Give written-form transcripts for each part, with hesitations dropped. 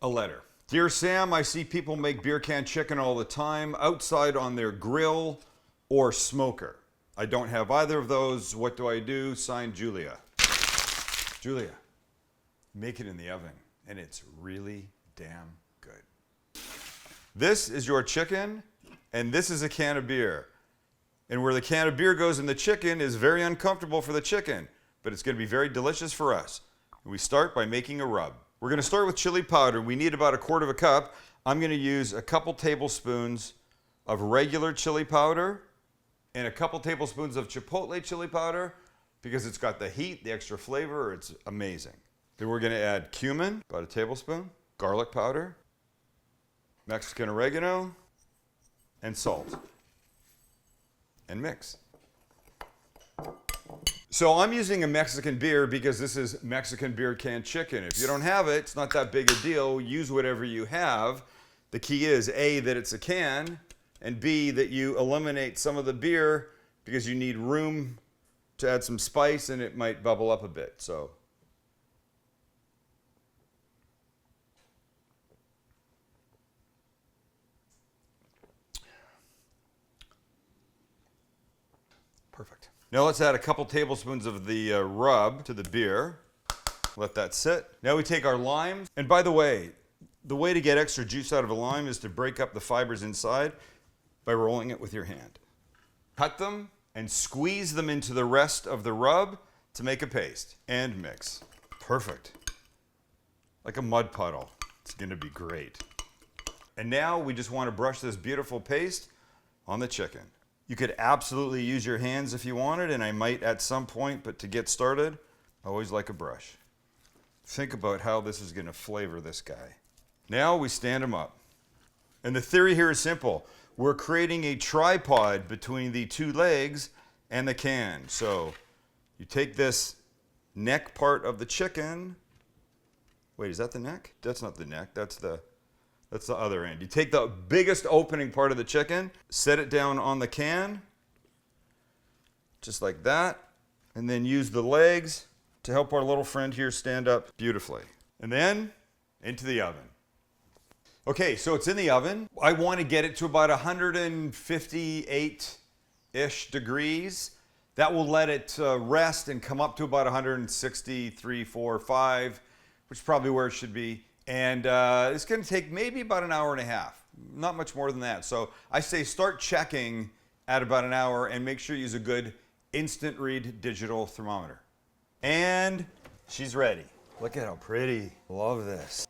A letter. Dear Sam, I see people make beer can chicken all the time outside on their grill or smoker. I don't have either of those. What do I do? Signed, Julia. Julia, make it in the oven, and it's really damn good. This is your chicken, and this is a can of beer. And where the can of beer goes in the chicken is very uncomfortable for the chicken, but it's going to be very delicious for us. We start by making a rub. We're going to start with chili powder. We need about 1/4 cup. I'm going to use a couple tablespoons of regular chili powder and a couple tablespoons of chipotle chili powder because it's got the heat, the extra flavor. It's amazing. Then we're going to add cumin, about a tablespoon, garlic powder, Mexican oregano, and salt. And mix. So I'm using a Mexican beer because this is Mexican beer canned chicken. If you don't have it, it's not that big a deal. Use whatever you have. The key is A, that it's a can, and B, that you eliminate some of the beer because you need room to add some spice and it might bubble up a bit. So perfect. Now let's add a couple tablespoons of the rub to the beer. Let that sit. Now we take our limes. And by the way to get extra juice out of a lime is to break up the fibers inside by rolling it with your hand. Cut them and squeeze them into the rest of the rub to make a paste. And mix. Perfect. Like a mud puddle. It's going to be great. And now we just want to brush this beautiful paste on the chicken. You could absolutely use your hands if you wanted, and I might at some point, but to get started, I always like a brush. Think about how this is going to flavor this guy. Now we stand him up. And the theory here is simple. We're creating a tripod between the two legs and the can. So you take this neck part of the chicken. Wait, is that the neck? That's not the neck. That's the other end. You take the biggest opening part of the chicken, set it down on the can, just like that, and then use the legs to help our little friend here stand up beautifully. And then into the oven. Okay, so it's in the oven. I want to get it to about 158-ish degrees. That will let it rest and come up to about 163, 4, 5, which is probably where it should be. And it's going to take maybe about 1.5 hours, not much more than that. So I say start checking at about 1 hour and make sure you use a good instant read digital thermometer. And she's ready. Look at how pretty. Love this.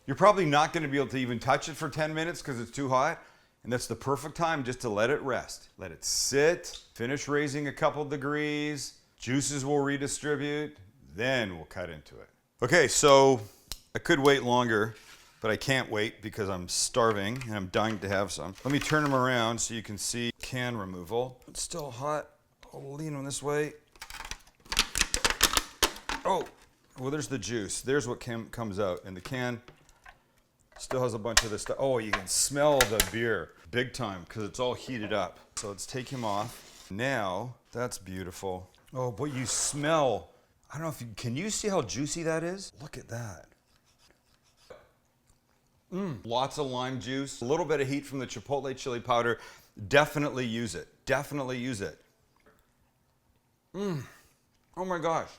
You're probably not going to be able to even touch it for 10 minutes because it's too hot. And that's the perfect time just to let it rest. Let it sit, finish raising a couple degrees. Juices will redistribute. Then we'll cut into it. Okay, so I could wait longer, but I can't wait because I'm starving and I'm dying to have some. Let me turn them around so you can see can removal. It's still hot. I'll lean them this way. Oh, well, there's the juice. There's what comes out. And the can still has a bunch of this stuff. Oh, you can smell the beer big time because it's all heated up. So let's take him off. Now, that's beautiful. Oh, but you smell. I don't know if can you see how juicy that is? Look at that. Lots of lime juice, a little bit of heat from the chipotle chili powder. Definitely use it. Definitely use it. Oh my gosh.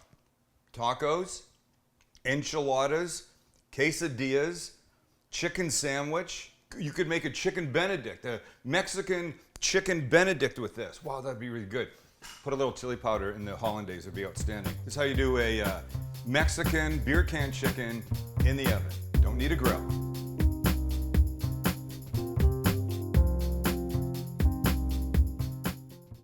Tacos, enchiladas, quesadillas, chicken sandwich. You could make a chicken Benedict, a Mexican chicken Benedict with this. Wow, that'd be really good. Put a little chili powder in the hollandaise, it'd be outstanding. This is how you do a Mexican beer can chicken in the oven. Don't need a grill.